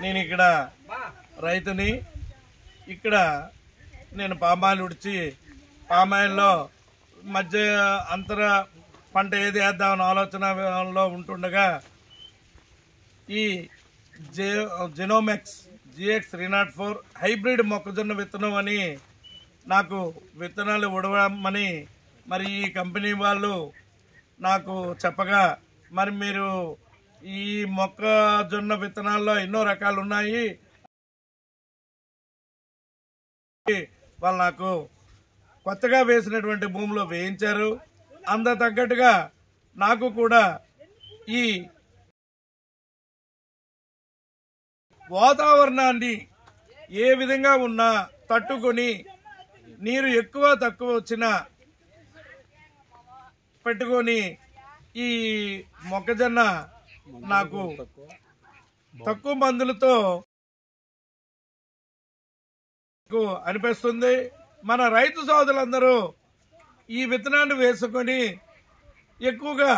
నేను ఇక్కడ రైతుని. ఇక్కడ నేను పామాయిల్ ఉడిచి పామాయిల్లో మధ్య అంతర పంట ఏది వేద్దామని ఆలోచనలో ఉంటుండగా ఈ జెనోమెక్స్ GX 304 హైబ్రిడ్ మొక్కజొన్న విత్తనం అని నాకు విత్తనాలు ఉడవమని మరి ఈ కంపెనీ వాళ్ళు నాకు చెప్పగా, మరి మీరు ఈ మొక్కజొన్న విత్తనాల్లో ఎన్నో రకాలు ఉన్నాయి, వాళ్ళు నాకు కొత్తగా వేసినటువంటి భూమిలో వేయించారు. అంత తగ్గట్టుగా నాకు కూడా ఈ వాతావరణాన్ని ఏ విధంగా ఉన్నా తట్టుకొని నీరు ఎక్కువ తక్కువ వచ్చినా పెట్టుకొని ఈ మొక్కజొన్న నాకు తక్కువ మందులతో అనిపిస్తుంది. మన రైతు సోదరులందరూ ఈ విత్తనాన్ని వేసుకొని ఎక్కువగా